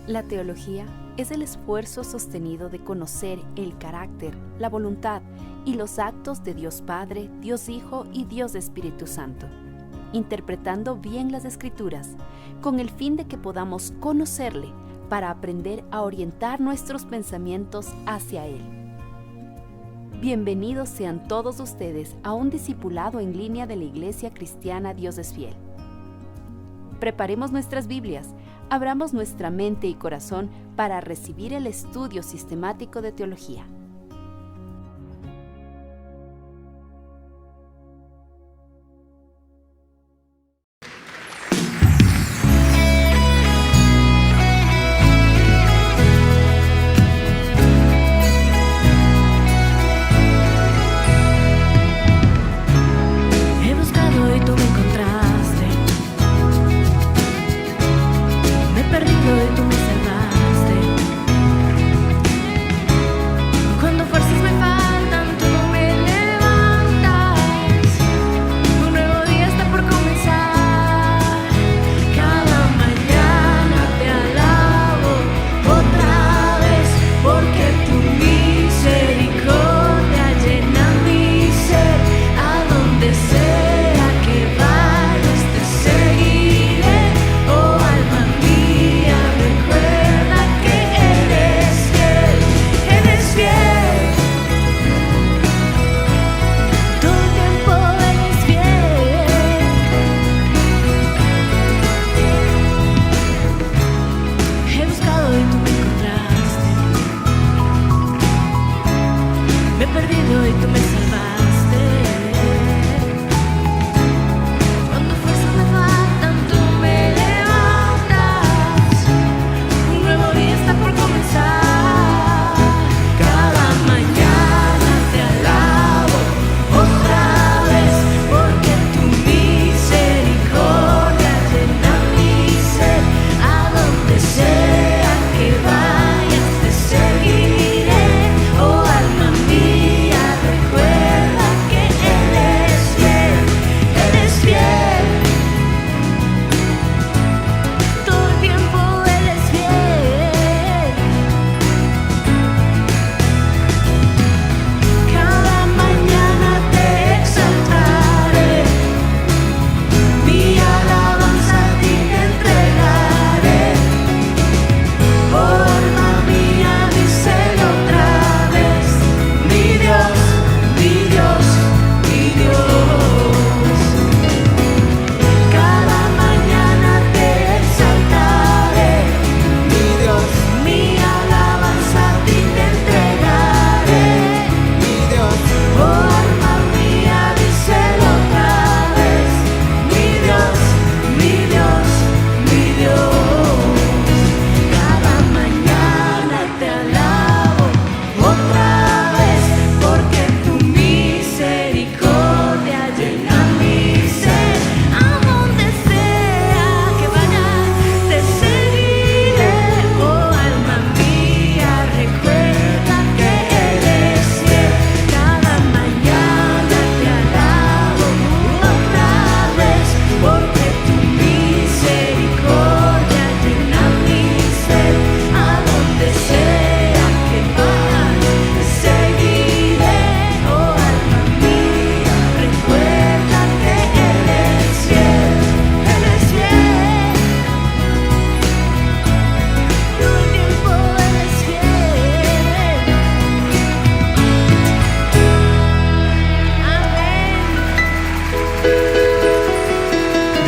La teología es el esfuerzo sostenido de conocer el carácter, la voluntad y los actos de Dios Padre, Dios Hijo y Dios Espíritu Santo, interpretando bien las Escrituras, con el fin de que podamos conocerle para aprender a orientar nuestros pensamientos hacia Él. Bienvenidos sean todos ustedes a un discipulado en línea de la Iglesia Cristiana Dios es Fiel. Preparemos nuestras Biblias, abramos nuestra mente y corazón para recibir el estudio sistemático de teología.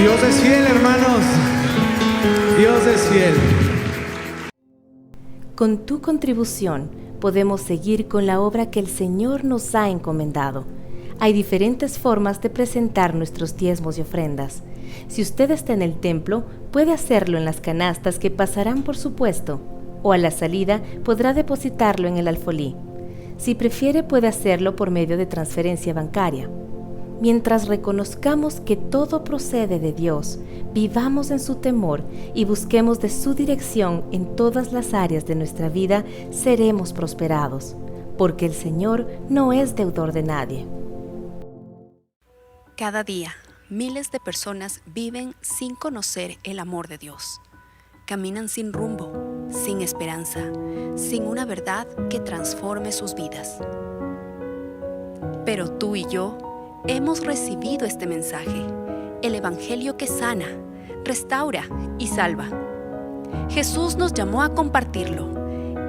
Dios es fiel, hermanos. Dios es fiel. Con tu contribución podemos seguir con la obra que el Señor nos ha encomendado. Hay diferentes formas de presentar nuestros diezmos y ofrendas. Si usted está en el templo, puede hacerlo en las canastas que pasarán por su puesto, o a la salida podrá depositarlo en el alfolí. Si prefiere, puede hacerlo por medio de transferencia bancaria. Mientras reconozcamos que todo procede de Dios, vivamos en su temor y busquemos de su dirección en todas las áreas de nuestra vida, seremos prosperados, porque el Señor no es deudor de nadie. Cada día, miles de personas viven sin conocer el amor de Dios. Caminan sin rumbo, sin esperanza, sin una verdad que transforme sus vidas. Pero tú y yo hemos recibido este mensaje, el Evangelio que sana, restaura y salva. Jesús nos llamó a compartirlo.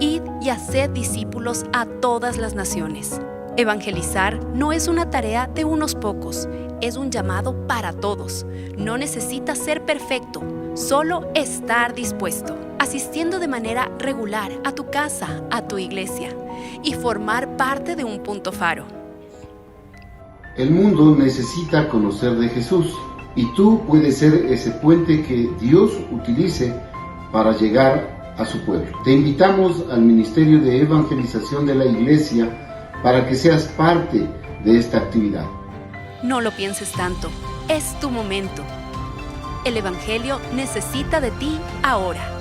Id y haced discípulos a todas las naciones. Evangelizar no es una tarea de unos pocos, es un llamado para todos. No necesitas ser perfecto, solo estar dispuesto, asistiendo de manera regular a tu casa, a tu iglesia, y formar parte de un punto faro. El mundo necesita conocer de Jesús, y tú puedes ser ese puente que Dios utilice para llegar a su pueblo. Te invitamos al Ministerio de Evangelización de la Iglesia para que seas parte de esta actividad. No lo pienses tanto, es tu momento. El Evangelio necesita de ti ahora.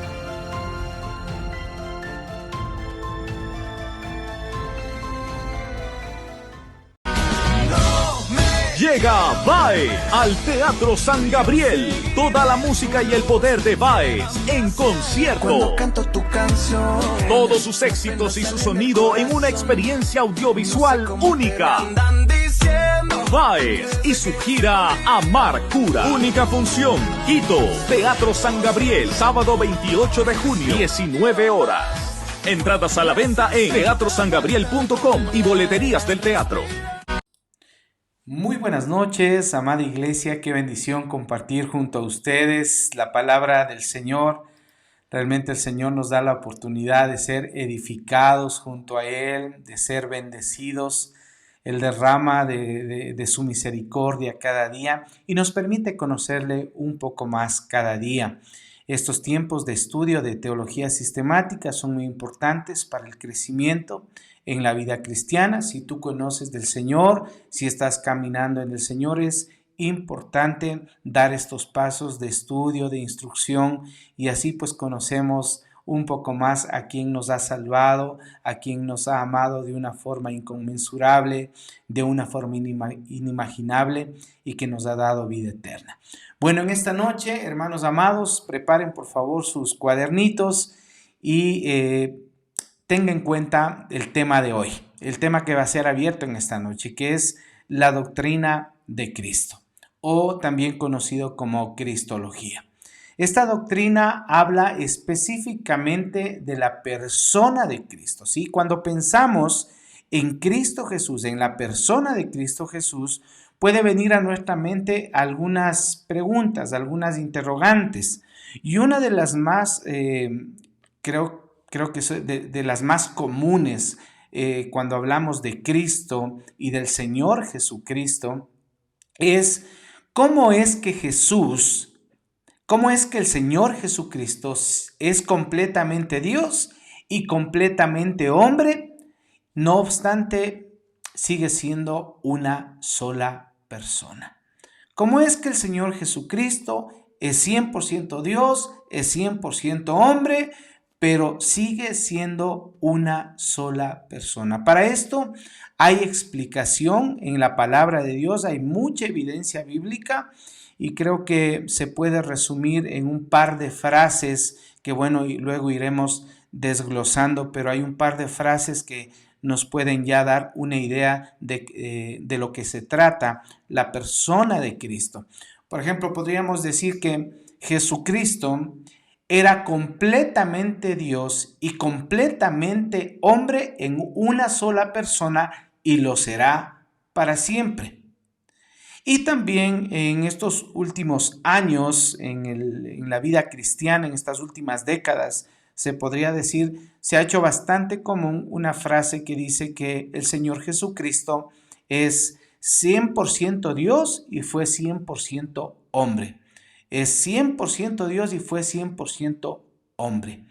Llega Baez al Teatro San Gabriel. Toda la música y el poder de Baez en concierto. Cuando canto tu canción, todos sus éxitos y su sonido en una experiencia audiovisual única. Baez y su gira Amarcura. Única función, Quito, Teatro San Gabriel, sábado 28 de junio, 19 horas. Entradas a la venta en teatrosangabriel.com y boleterías del teatro. Muy buenas noches, amada iglesia, qué bendición compartir junto a ustedes la palabra del Señor. Realmente el Señor nos da la oportunidad de ser edificados junto a Él, de ser bendecidos. Él derrama de su misericordia cada día y nos permite conocerle un poco más cada día. Estos tiempos de estudio de teología sistemática son muy importantes para el crecimiento en la vida cristiana. Si tú conoces del Señor, si estás caminando en el Señor, es importante dar estos pasos de estudio, de instrucción, y así pues conocemos un poco más a quien nos ha salvado, a quien nos ha amado de una forma inconmensurable, de una forma inimaginable, y que nos ha dado vida eterna. Bueno, en esta noche, hermanos amados, preparen por favor sus cuadernitos y tenga en cuenta el tema de hoy, el tema que va a ser abierto en esta noche, que es la doctrina de Cristo, o también conocido como Cristología. Esta doctrina habla específicamente de la persona de Cristo, ¿sí? Cuando pensamos en Cristo Jesús, en la persona de Cristo Jesús, puede venir a nuestra mente algunas preguntas, algunas interrogantes, y una de las más, creo que es de las más comunes cuando hablamos de Cristo y del Señor Jesucristo, es ¿cómo es que el Señor Jesucristo es completamente Dios y completamente hombre? No obstante, sigue siendo una sola persona. ¿Cómo es que el Señor Jesucristo es 100% Dios, es 100% hombre, pero sigue siendo una sola persona? Para esto hay explicación en la palabra de Dios, hay mucha evidencia bíblica y creo que se puede resumir en un par de frases que, bueno, y luego iremos desglosando, pero hay un par de frases que nos pueden ya dar una idea de lo que se trata la persona de Cristo. Por ejemplo, podríamos decir que Jesucristo era completamente Dios y completamente hombre en una sola persona y lo será para siempre. Y también en estos últimos años, en la vida cristiana, en estas últimas décadas, se podría decir, se ha hecho bastante común una frase que dice que el Señor Jesucristo es 100% Dios y fue 100% hombre. Es 100% Dios y fue 100% hombre.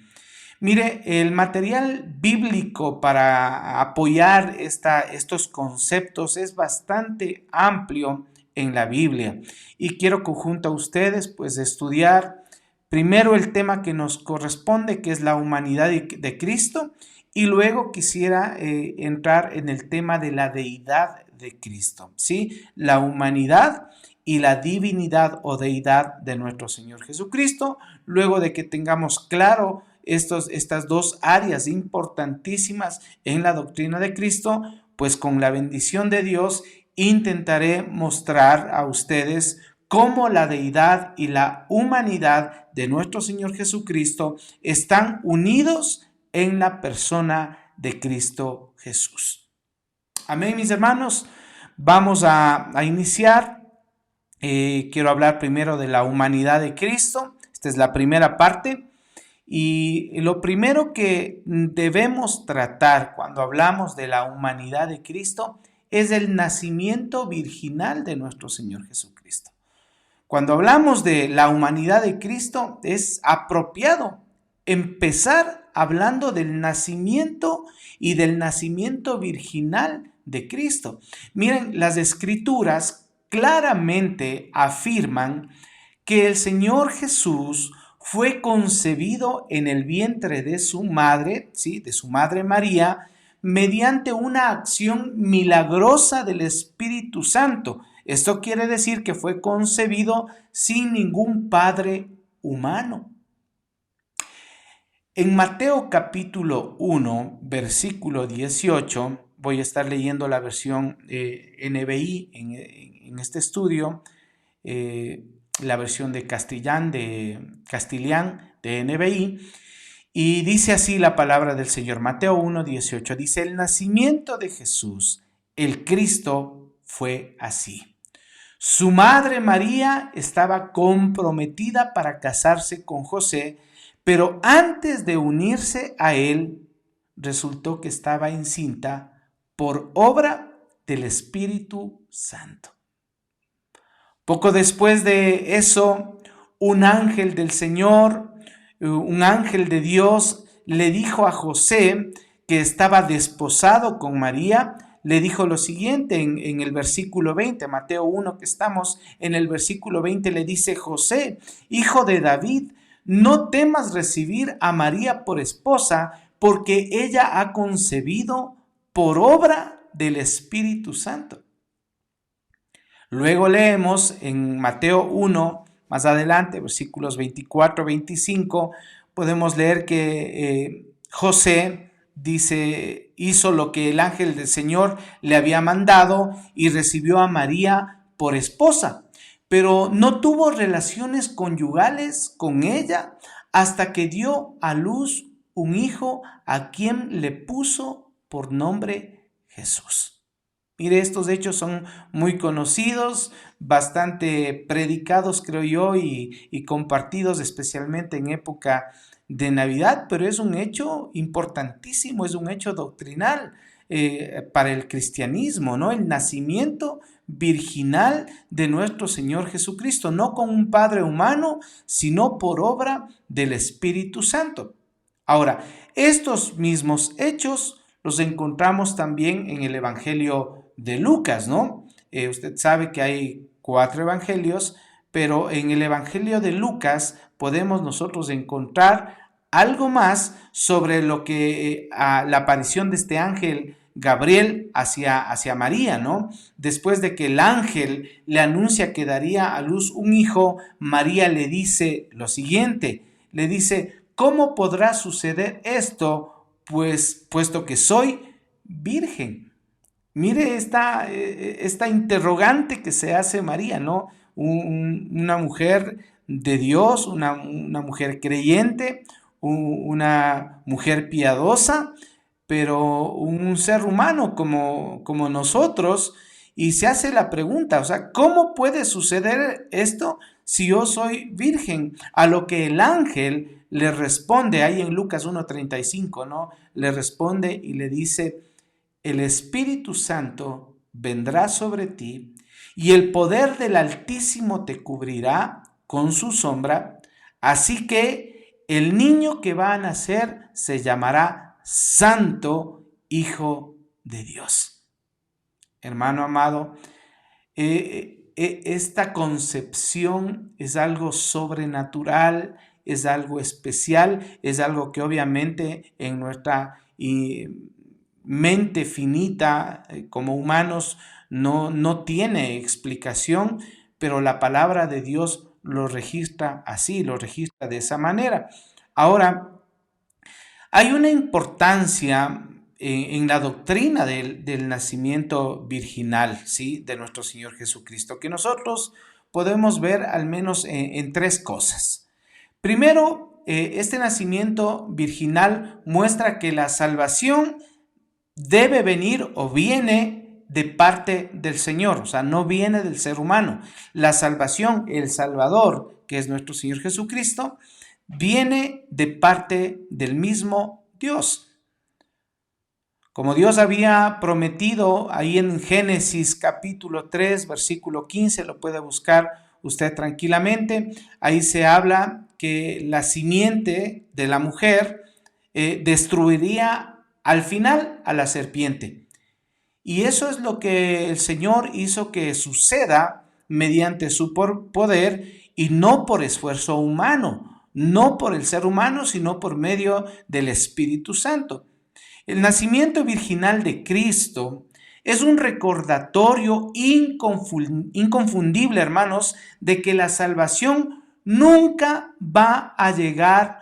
Mire, el material bíblico para apoyar estos conceptos es bastante amplio en la Biblia. Y quiero que junto a ustedes pues estudiar primero el tema que nos corresponde, que es la humanidad de Cristo, y luego quisiera entrar en el tema de la deidad de Cristo, ¿sí? La humanidad y la divinidad o deidad de nuestro Señor Jesucristo. Luego de que tengamos claro estas dos áreas importantísimas en la doctrina de Cristo, pues con la bendición de Dios intentaré mostrar a ustedes cómo la deidad y la humanidad de nuestro Señor Jesucristo están unidos en la persona de Cristo Jesús. Amén, mis hermanos. Vamos a iniciar. Quiero hablar primero de la humanidad de Cristo. Esta es la primera parte. Y lo primero que debemos tratar cuando hablamos de la humanidad de Cristo es el nacimiento virginal de nuestro Señor Jesucristo. Cuando hablamos de la humanidad de Cristo, es apropiado empezar hablando del nacimiento y del nacimiento virginal de Cristo. Miren, las Escrituras claramente afirman que el Señor Jesús fue concebido en el vientre de su madre, ¿sí?, de su madre María, mediante una acción milagrosa del Espíritu Santo. Esto quiere decir que fue concebido sin ningún padre humano. En Mateo capítulo 1, versículo 18, voy a estar leyendo la versión NBI en este estudio, la versión de Castellán de NBI, y dice así la palabra del Señor. Mateo 1, 18 dice: el nacimiento de Jesús, el Cristo, fue así. Su madre María estaba comprometida para casarse con José, pero antes de unirse a él, resultó que estaba encinta por obra del Espíritu Santo. Poco después de eso, un ángel del Señor, un ángel de Dios, le dijo a José, que estaba desposado con María, le dijo lo siguiente en el versículo 20, Mateo 1 que estamos en el versículo 20, le dice: José, hijo de David, no temas recibir a María por esposa, porque ella ha concebido por obra del Espíritu Santo. Luego leemos en Mateo 1, más adelante, versículos 24-25, podemos leer que José hizo lo que el ángel del Señor le había mandado y recibió a María por esposa, pero no tuvo relaciones conyugales con ella hasta que dio a luz un hijo a quien le puso por nombre Jesús. Mire, estos hechos son muy conocidos, bastante predicados, creo yo, y compartidos especialmente en época de Navidad, pero es un hecho importantísimo, es un hecho doctrinal para el cristianismo, ¿no? El nacimiento virginal de nuestro Señor Jesucristo, no con un padre humano, sino por obra del Espíritu Santo. Ahora, estos mismos hechos los encontramos también en el Evangelio de Lucas, ¿no? Usted sabe que hay 4 evangelios, pero en el Evangelio de Lucas podemos nosotros encontrar algo más sobre lo que la aparición de este ángel Gabriel hacia María, ¿no? Después de que el ángel le anuncia que daría a luz un hijo, María le dice lo siguiente, le dice: ¿cómo podrá suceder esto? Pues puesto que soy virgen. Mire esta interrogante que se hace María, ¿no? Una mujer de Dios, una mujer creyente, una mujer piadosa, pero un ser humano como nosotros, y se hace la pregunta, o sea, ¿cómo puede suceder esto si yo soy virgen? A lo que el ángel le responde, ahí en Lucas 1:35, ¿no? Le responde y le dice: el Espíritu Santo vendrá sobre ti y el poder del Altísimo te cubrirá con su sombra, así que el niño que va a nacer se llamará Santo Hijo de Dios. Hermano amado, esta concepción es algo sobrenatural, es algo especial, es algo que obviamente en nuestra mente finita como humanos no tiene explicación, pero la palabra de Dios lo registra así, lo registra de esa manera. Ahora, Hay una importancia en la doctrina del nacimiento virginal, ¿sí?, de nuestro Señor Jesucristo, que nosotros podemos ver al menos en tres cosas. Primero, este nacimiento virginal muestra que la salvación debe venir o viene de parte del Señor, o sea, no viene del ser humano. La salvación, el Salvador, que es nuestro Señor Jesucristo, viene de parte del mismo Dios. Como Dios había prometido ahí en Génesis capítulo 3, versículo 15, lo puede buscar usted tranquilamente, ahí se habla que la simiente de la mujer destruiría al final a la serpiente. Y eso es lo que el Señor hizo que suceda mediante su poder y no por esfuerzo humano, no por el ser humano, sino por medio del Espíritu Santo. El nacimiento virginal de Cristo es un recordatorio inconfundible, hermanos, de que la salvación nunca va a llegar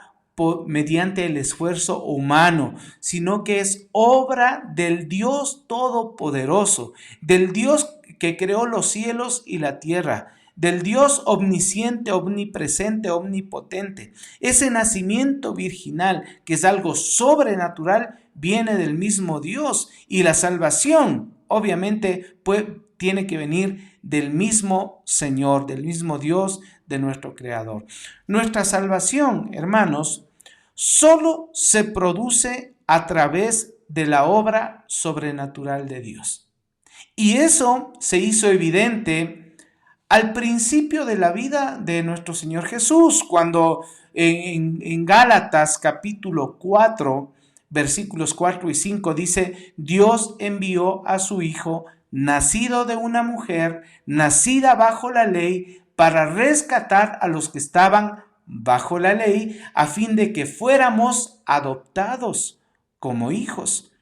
mediante el esfuerzo humano, sino que es obra del Dios Todopoderoso, del Dios que creó los cielos y la tierra, del Dios omnisciente, omnipresente, omnipotente. Ese nacimiento virginal, que es algo sobrenatural, viene del mismo Dios, y la salvación, obviamente, tiene que venir del mismo Señor, del mismo Dios, de nuestro Creador. Nuestra salvación, hermanos, solo se produce a través de la obra sobrenatural de Dios. Y eso se hizo evidente al principio de la vida de nuestro Señor Jesús, cuando en Gálatas capítulo 4, versículos 4 y 5 dice: Dios envió a su Hijo, nacido de una mujer, nacida bajo la ley, para rescatar a los que estaban bajo la ley, a fin de que fuéramos adoptados como hijos.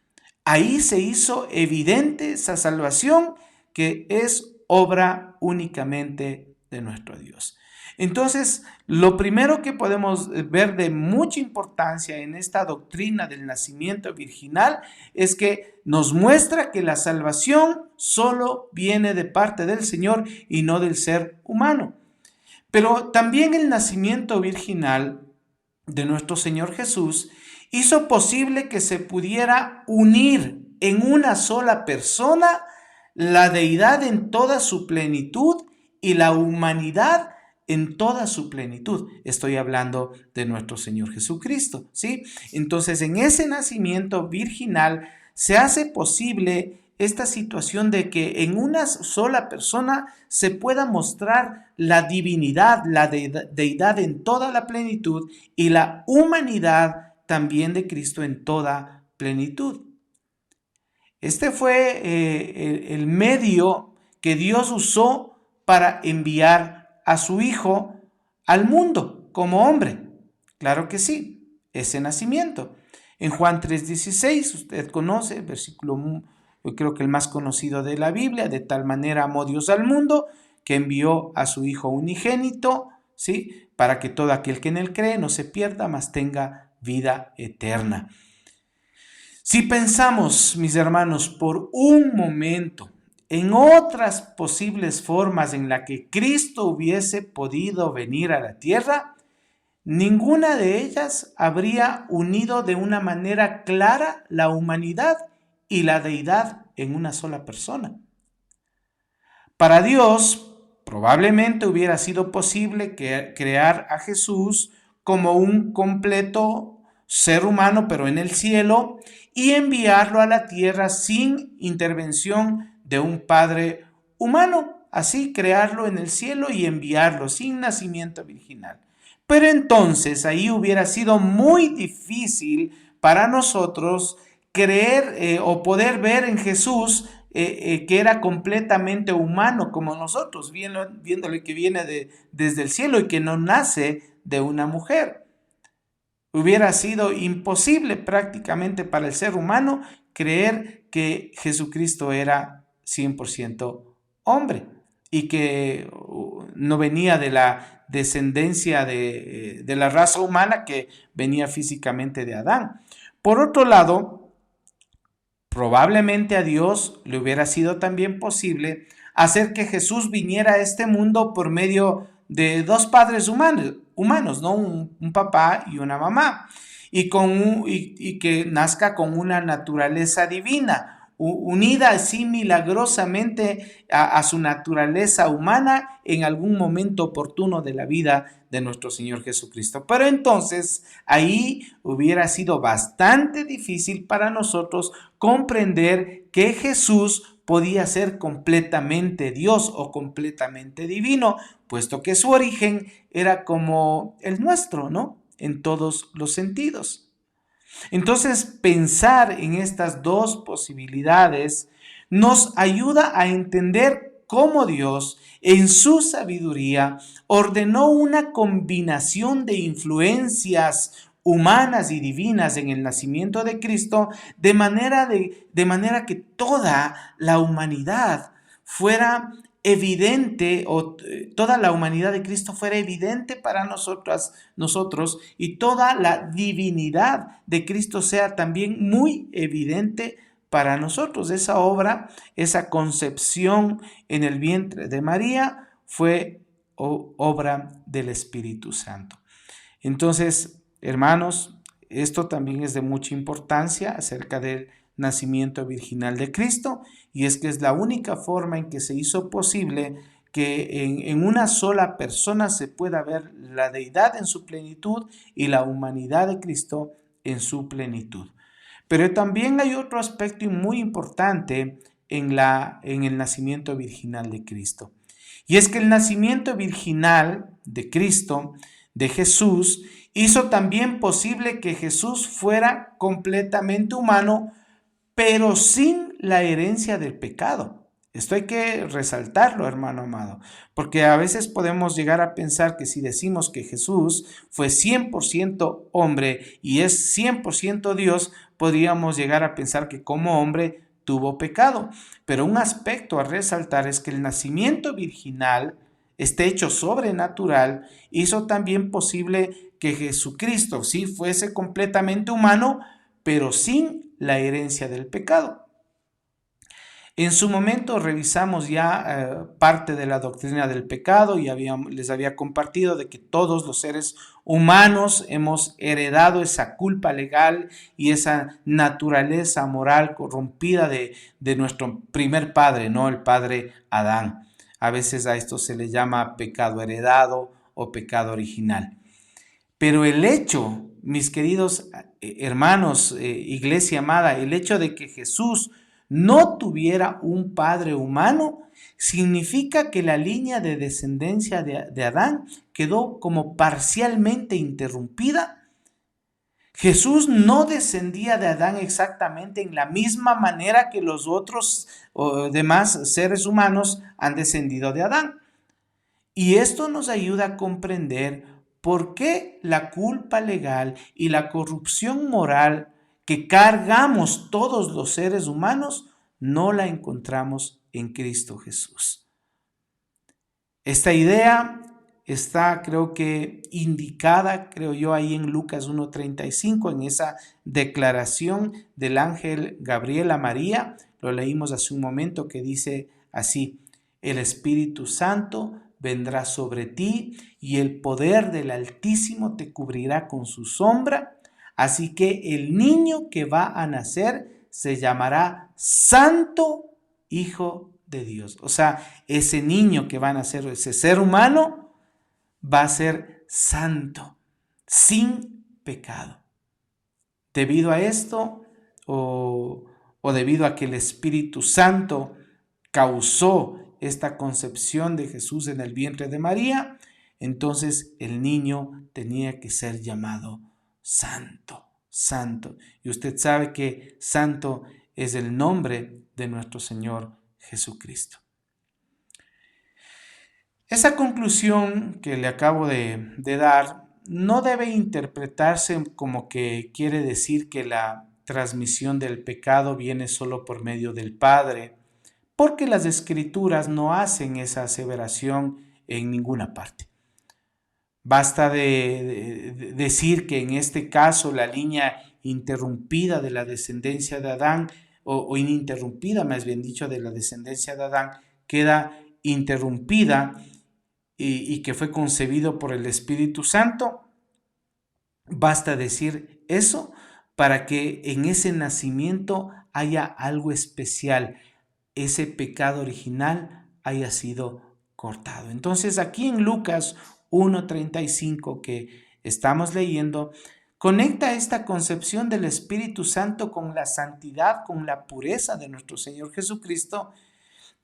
Ahí se hizo evidente esa salvación, que es obra únicamente de nuestro Dios. Entonces, lo primero que podemos ver de mucha importancia en esta doctrina del nacimiento virginal es que nos muestra que la salvación solo viene de parte del Señor y no del ser humano. Pero también el nacimiento virginal de nuestro Señor Jesús hizo posible que se pudiera unir en una sola persona la deidad en toda su plenitud y la humanidad en toda su plenitud. Estoy hablando de nuestro Señor Jesucristo, ¿sí? Entonces, en ese nacimiento virginal se hace posible esta situación de que en una sola persona se pueda mostrar la divinidad, la deidad en toda la plenitud y la humanidad también de Cristo en toda plenitud. Este fue el medio que Dios usó para enviar a su Hijo al mundo como hombre. Claro que sí, ese nacimiento. En Juan 3:16, usted conoce el versículo, yo creo que el más conocido de la Biblia: de tal manera amó Dios al mundo que envió a su Hijo unigénito, ¿sí?, para que todo aquel que en él cree no se pierda, mas tenga vida eterna. Si pensamos, mis hermanos, por un momento en otras posibles formas en las que Cristo hubiese podido venir a la tierra, ninguna de ellas habría unido de una manera clara la humanidad y la deidad en una sola persona. Para Dios, probablemente hubiera sido posible crear a Jesús como un completo ser humano, pero en el cielo, y enviarlo a la tierra sin intervención de un padre humano, así crearlo en el cielo y enviarlo sin nacimiento virginal. Pero entonces ahí hubiera sido muy difícil para nosotros creer o poder ver en Jesús que era completamente humano como nosotros, viéndole que viene desde el cielo y que no nace de una mujer. Hubiera sido imposible prácticamente para el ser humano creer que Jesucristo era 100% hombre y que no venía de la descendencia de la raza humana, que venía físicamente de Adán. Por otro lado, probablemente a Dios le hubiera sido también posible hacer que Jesús viniera a este mundo por medio de dos padres humanos, ¿no? Un papá y una mamá, y que nazca con una naturaleza divina, unida así milagrosamente a su naturaleza humana en algún momento oportuno de la vida de nuestro Señor Jesucristo. Pero entonces ahí hubiera sido bastante difícil para nosotros comprender que Jesús podía ser completamente Dios o completamente divino, puesto que su origen era como el nuestro, ¿no? En todos los sentidos. Entonces, pensar en estas dos posibilidades nos ayuda a entender cómo Dios, en su sabiduría, ordenó una combinación de influencias humanas y divinas en el nacimiento de Cristo, de manera que toda la humanidad fuera evidente, o toda la humanidad de Cristo fuera evidente para nosotros, y toda la divinidad de Cristo sea también muy evidente para nosotros. Esa obra, esa concepción en el vientre de María fue obra del Espíritu Santo. Entonces, hermanos, esto también es de mucha importancia acerca del nacimiento virginal de Cristo, y es que es la única forma en que se hizo posible que en una sola persona se pueda ver la deidad en su plenitud y la humanidad de Cristo en su plenitud. Pero también hay otro aspecto muy importante en el nacimiento virginal de Cristo, y es que el nacimiento virginal de Cristo, de Jesús, hizo también posible que Jesús fuera completamente humano, pero sin la herencia del pecado. Esto hay que resaltarlo, hermano amado, porque a veces podemos llegar a pensar que si decimos que Jesús fue 100% hombre y es 100% Dios, podríamos llegar a pensar que como hombre tuvo pecado. Pero un aspecto a resaltar es que el nacimiento virginal, este hecho sobrenatural, hizo también posible que Jesucristo sí fuese completamente humano, pero sin la herencia del pecado. En su momento revisamos ya parte de la doctrina del pecado y les había compartido de que todos los seres humanos hemos heredado esa culpa legal y esa naturaleza moral corrompida de nuestro primer padre, ¿no? El padre Adán. A veces a esto se le llama pecado heredado o pecado original. Pero el hecho, mis queridos hermanos, iglesia amada, el hecho de que Jesús no tuviera un padre humano, significa que la línea de descendencia de Adán quedó como parcialmente interrumpida. Jesús no descendía de Adán exactamente en la misma manera que los otros demás seres humanos han descendido de Adán. Y esto nos ayuda a comprender por qué la culpa legal y la corrupción moral que cargamos todos los seres humanos no la encontramos en Cristo Jesús. Esta idea está, creo que, indicada, creo yo, ahí en Lucas 1:35, en esa declaración del ángel Gabriel a María. Lo leímos hace un momento, que dice así: el Espíritu Santo vendrá sobre ti y el poder del Altísimo te cubrirá con su sombra. Así que el niño que va a nacer se llamará Santo Hijo de Dios. O sea, ese niño que va a nacer, ese ser humano, va a ser santo, sin pecado. Debido a esto, o debido a que el Espíritu Santo causó esta concepción de Jesús en el vientre de María, entonces el niño tenía que ser llamado Santo, Santo. Y usted sabe que Santo es el nombre de nuestro Señor Jesucristo. Esa conclusión que le acabo de dar no debe interpretarse como que quiere decir que la transmisión del pecado viene solo por medio del Padre, porque las Escrituras no hacen esa aseveración en ninguna parte. Basta de decir que en este caso la línea interrumpida de la descendencia de Adán, o ininterrumpida, más bien dicho, de la descendencia de Adán, queda interrumpida y que fue concebido por el Espíritu Santo. Basta decir eso para que en ese nacimiento haya algo especial, ese pecado original haya sido cortado. Entonces aquí en Lucas 1:35 que estamos leyendo, conecta esta concepción del Espíritu Santo con la santidad, con la pureza de nuestro Señor Jesucristo.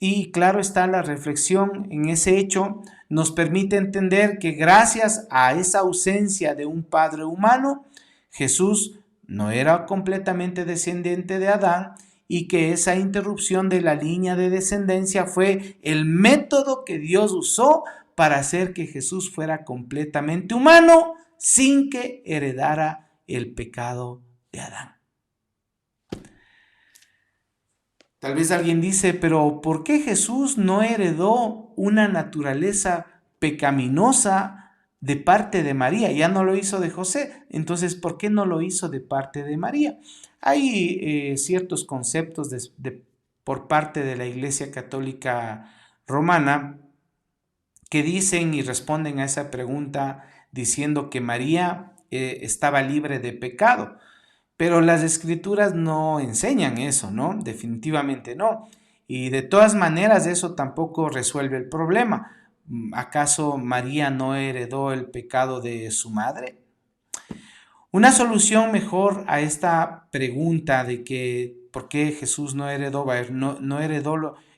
Y claro está, la reflexión en ese hecho nos permite entender que gracias a esa ausencia de un padre humano, Jesús no era completamente descendiente de Adán, y que esa interrupción de la línea de descendencia fue el método que Dios usó para hacer que Jesús fuera completamente humano sin que heredara el pecado de Adán. Tal vez alguien dice, pero ¿por qué Jesús no heredó una naturaleza pecaminosa de parte de María? Ya no lo hizo de José, entonces ¿por qué no lo hizo de parte de María? Hay ciertos conceptos por parte de la Iglesia Católica Romana que dicen y responden a esa pregunta diciendo que María estaba libre de pecado. Pero las Escrituras no enseñan eso, ¿no? Definitivamente no. Y de todas maneras eso tampoco resuelve el problema. ¿Acaso María no heredó el pecado de su madre? Una solución mejor a esta pregunta de que por qué Jesús no heredó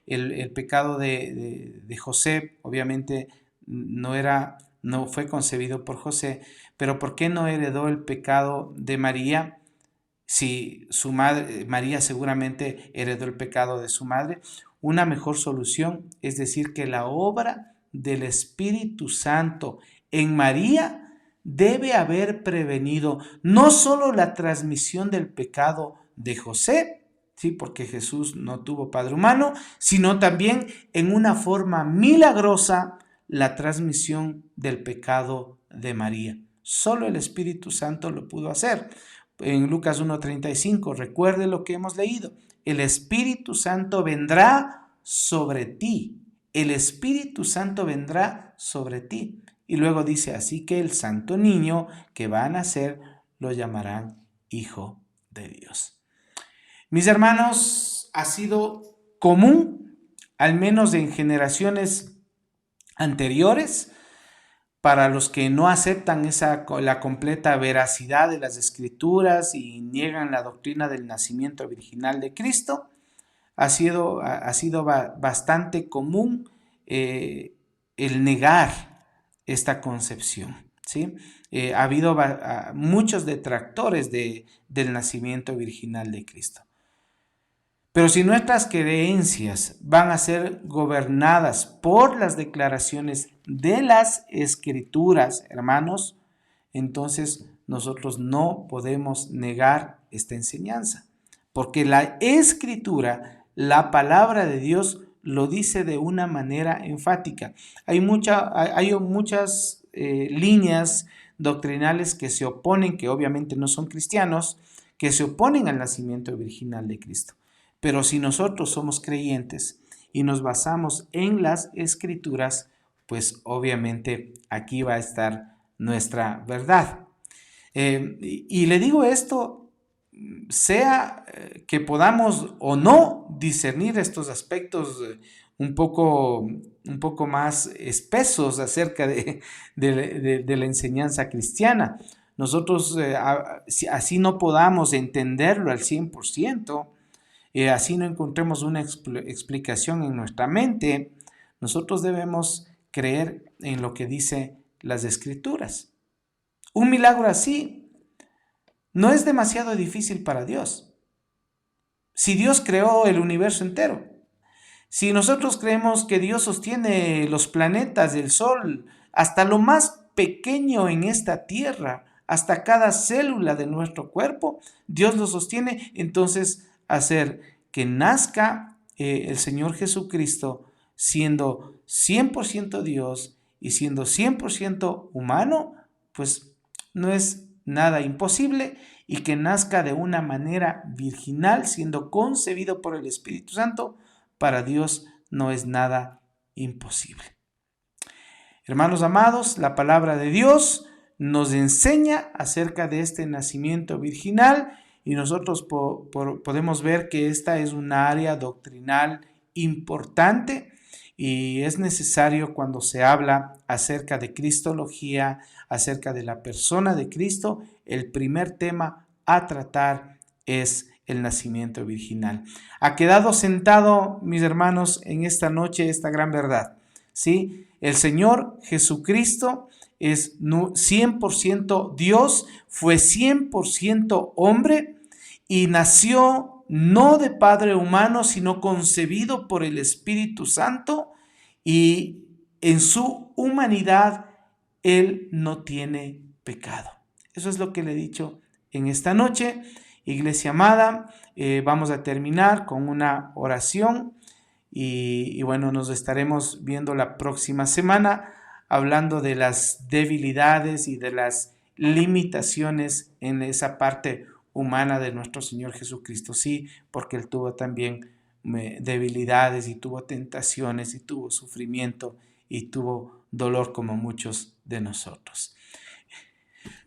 el pecado de José, obviamente no fue concebido por José, pero ¿por qué no heredó el pecado de María? Si su madre, María seguramente heredó el pecado de su madre. Una mejor solución es decir que la obra del Espíritu Santo en María debe haber prevenido no solo la transmisión del pecado de José, ¿sí? Porque Jesús no tuvo padre humano, sino también en una forma milagrosa la transmisión del pecado de María. Solo el Espíritu Santo lo pudo hacer. En Lucas 1:35, recuerde lo que hemos leído. El Espíritu Santo vendrá sobre ti. El Espíritu Santo vendrá sobre ti. Y luego dice, así que el santo niño que va a nacer lo llamarán Hijo de Dios. Mis hermanos, ha sido común, al menos en generaciones anteriores, para los que no aceptan la completa veracidad de las Escrituras y niegan la doctrina del nacimiento virginal de Cristo, ha sido bastante común el negar esta concepción, ¿sí? Ha habido muchos detractores del nacimiento virginal de Cristo. Pero si nuestras creencias van a ser gobernadas por las declaraciones de las Escrituras, hermanos, entonces nosotros no podemos negar esta enseñanza, porque la Escritura, la palabra de Dios, lo dice de una manera enfática. Hay muchas líneas doctrinales que se oponen, que obviamente no son cristianos, que se oponen al nacimiento virginal de Cristo. Pero si nosotros somos creyentes y nos basamos en las Escrituras, pues obviamente aquí va a estar nuestra verdad. Y le digo esto, sea que podamos o no discernir estos aspectos un poco más espesos acerca de la enseñanza cristiana. Nosotros así no podamos entenderlo al 100%, así no encontremos una explicación en nuestra mente, nosotros debemos creer en lo que dice las Escrituras. Un milagro así no es demasiado difícil para Dios. Si Dios creó el universo entero, si nosotros creemos que Dios sostiene los planetas, el sol, hasta lo más pequeño en esta tierra, hasta cada célula de nuestro cuerpo, Dios lo sostiene, entonces hacer que nazca el Señor Jesucristo siendo 100% Dios y siendo 100% humano, pues no es nada imposible y que nazca de una manera virginal, siendo concebido por el Espíritu Santo, para Dios no es nada imposible. Hermanos amados, la palabra de Dios nos enseña acerca de este nacimiento virginal y nosotros podemos ver que esta es una área doctrinal importante y es necesario cuando se habla acerca de cristología, acerca de la persona de Cristo, el primer tema a tratar es el nacimiento virginal. Ha quedado sentado, mis hermanos, en esta noche esta gran verdad, ¿sí? El Señor Jesucristo es 100% Dios, fue 100% hombre y nació no de padre humano, sino concebido por el Espíritu Santo, y en su humanidad Él no tiene pecado. Eso es lo que le he dicho en esta noche. Iglesia amada, vamos a terminar con una oración y bueno, nos estaremos viendo la próxima semana hablando de las debilidades y de las limitaciones en esa parte humana de nuestro Señor Jesucristo. Sí, porque Él tuvo también debilidades y tuvo tentaciones y tuvo sufrimiento y tuvo dolor como muchos de nosotros.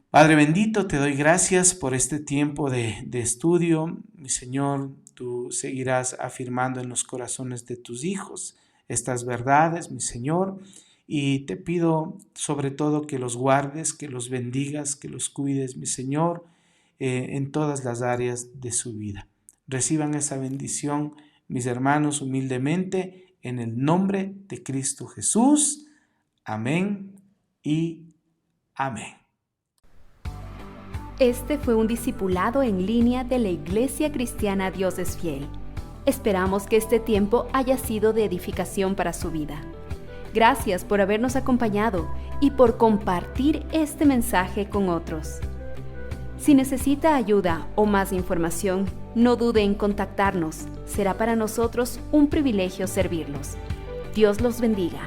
Padre bendito, te doy gracias por este tiempo de estudio. Mi Señor, tú seguirás afirmando en los corazones de tus hijos estas verdades, mi Señor, y te pido sobre todo que los guardes, que los bendigas, que los cuides, mi Señor, en todas las áreas de su vida. Reciban esa bendición, mis hermanos, humildemente, en el nombre de Cristo Jesús. Amén y amén. Este fue un discipulado en línea de la Iglesia Cristiana Dios es Fiel. Esperamos que este tiempo haya sido de edificación para su vida. Gracias por habernos acompañado y por compartir este mensaje con otros. Si necesita ayuda o más información, no dude en contactarnos. Será para nosotros un privilegio servirlos. Dios los bendiga.